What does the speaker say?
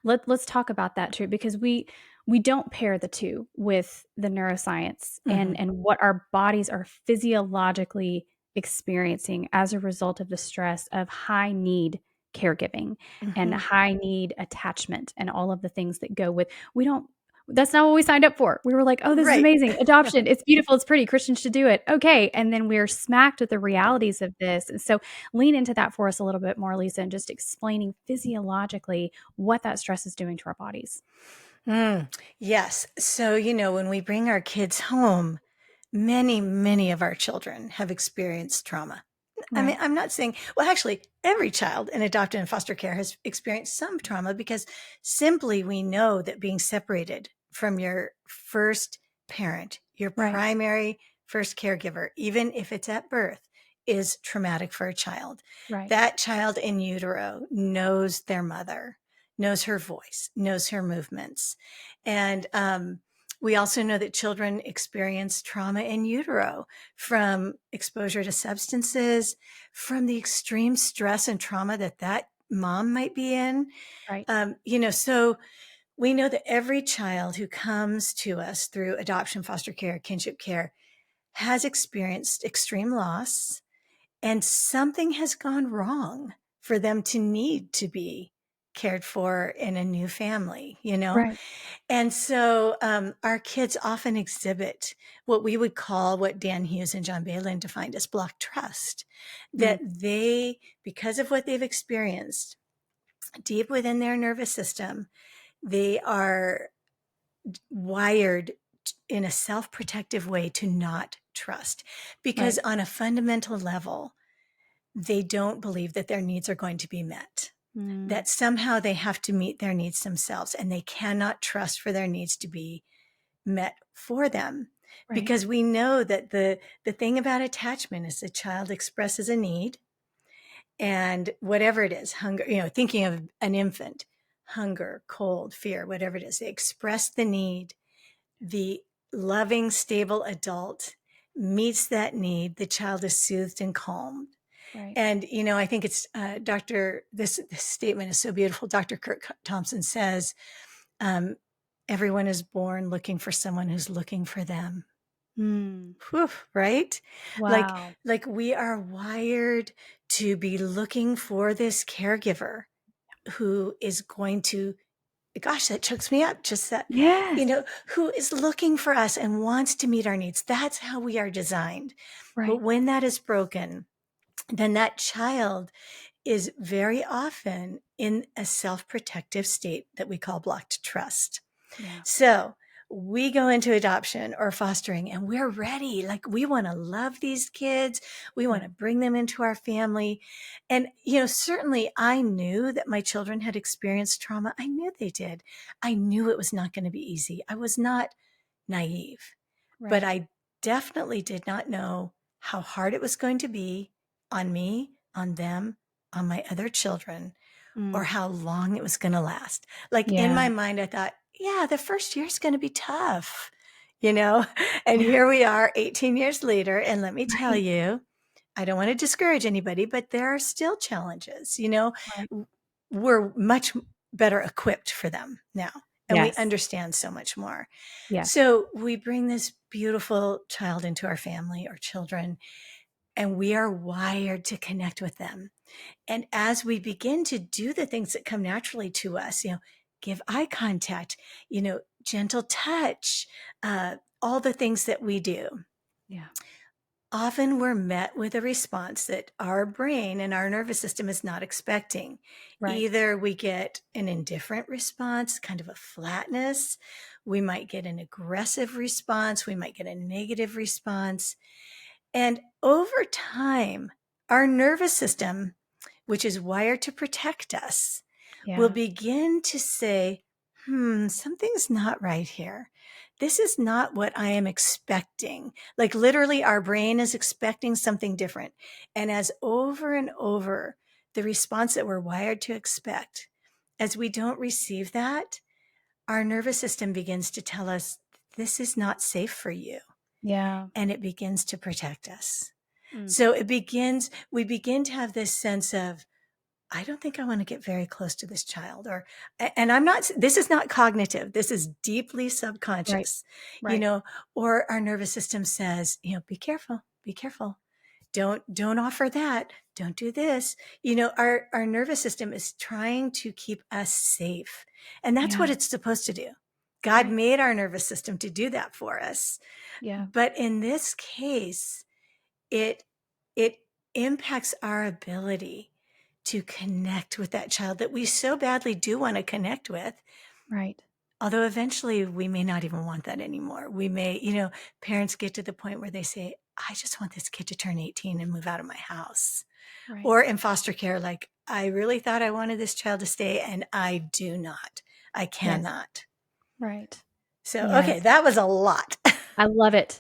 Let's talk about that too, because we don't pair the two with the neuroscience Hmm. and what our bodies are physiologically experiencing as a result of the stress of high need caregiving and Hmm. high need attachment and all of the things that go with. We don't That's not what we signed up for. We were like, "Oh, this is Right. amazing. Adoption. It's beautiful. It's pretty. Christians should do it." Okay. And then we're smacked with the realities of this. And so lean into that for us a little bit more, Lisa, and just explaining physiologically what that stress is doing to our bodies. Mm, yes. So, when we bring our kids home, many of our children have experienced trauma. I mean, Right. I'm not saying, well, actually, every child in adopted and foster care has experienced some trauma because simply we know that being separated from your first parent, your Right. primary first caregiver, even if it's at birth, is traumatic for a child. Right. That child in utero knows their mother, knows her voice, knows her movements. And we also know that children experience trauma in utero from exposure to substances, from the extreme stress and trauma that mom might be in. Right. So we know that every child who comes to us through adoption, foster care, kinship care has experienced extreme loss, and something has gone wrong for them to need to be cared for in a new family. Right. And so our kids often exhibit what we would call, what Dan Hughes and John Balin defined as block trust, Mm. that they, because of what they've experienced deep within their nervous system, they are wired in a self-protective way to not trust. Because Right. on a fundamental level, they don't believe that their needs are going to be met, Mm. that somehow they have to meet their needs themselves, and they cannot trust for their needs to be met for them. Right. Because we know that the thing about attachment is the child expresses a need, and whatever it is, hunger, thinking of an infant, hunger, cold, fear, whatever it is, they express the need. The loving, stable adult meets that need. The child is soothed and calmed. Right. And, I think it's this statement is so beautiful. Dr. Kurt Thompson says, um, everyone is born looking for someone who's looking for them. Mm. Whew, right? Like, Wow. like we are wired to be looking for this caregiver who is going to, gosh, that chokes me up. Just that, Yes. who is looking for us and wants to meet our needs. That's how we are designed. But Right. when that is broken, then that child is very often in a self-protective state that we call blocked trust. Yeah. So we go into adoption or fostering and we're ready. Like we want to love these kids. We want Yeah. to bring them into our family. And, certainly I knew that my children had experienced trauma. I knew they did. I knew it was not going to be easy. I was not naive, but Right. I definitely did not know how hard it was going to be on me, on them, on my other children, or Mm. how long it was going to last. Like in Yeah. my mind, I thought, yeah, the first year is going to be tough, you know? And Yeah. here we are 18 years later. And let me tell Right. you, I don't want to discourage anybody, but there are still challenges. Right. We're much better equipped for them now. And we Yes. understand so much more. Yes. So we bring this beautiful child into our family or children, and we are wired to connect with them. And as we begin to do the things that come naturally to us, give eye contact, gentle touch, all the things that we do, Yeah. often we're met with a response that our brain and our nervous system is not expecting. Right. Either we get an indifferent response, kind of a flatness, we might get an aggressive response, we might get a negative response. And over time, our nervous system, which is wired to protect us, will Yeah. begin to say, something's not right here. This is not what I am expecting. Like literally, our brain is expecting something different. And as over and over, the response that we're wired to expect, as we don't receive that, our nervous system begins to tell us, this is not safe for you. Yeah. And it begins to protect us. Mm. So we begin to have this sense of, I don't think I want to get very close to this child, or, and I'm not, this is not cognitive. This is deeply Right. subconscious, Right. or our nervous system says, be careful, be careful. Don't offer that. Don't do this. Our nervous system is trying to keep us safe. And that's Yeah. what it's supposed to do. God Right. made our nervous system to do that for us. Yeah. But in this case, it it impacts our ability to connect with that child that we so badly do want to connect with. Right. Although eventually we may not even want that anymore. We may, parents get to the point where they say, I just want this kid to turn 18 and move out of my house. Right. Or in foster care, like, I really thought I wanted this child to stay, and I do not. I Yes. cannot. Right. So, Yes. okay, that was a lot. I love it.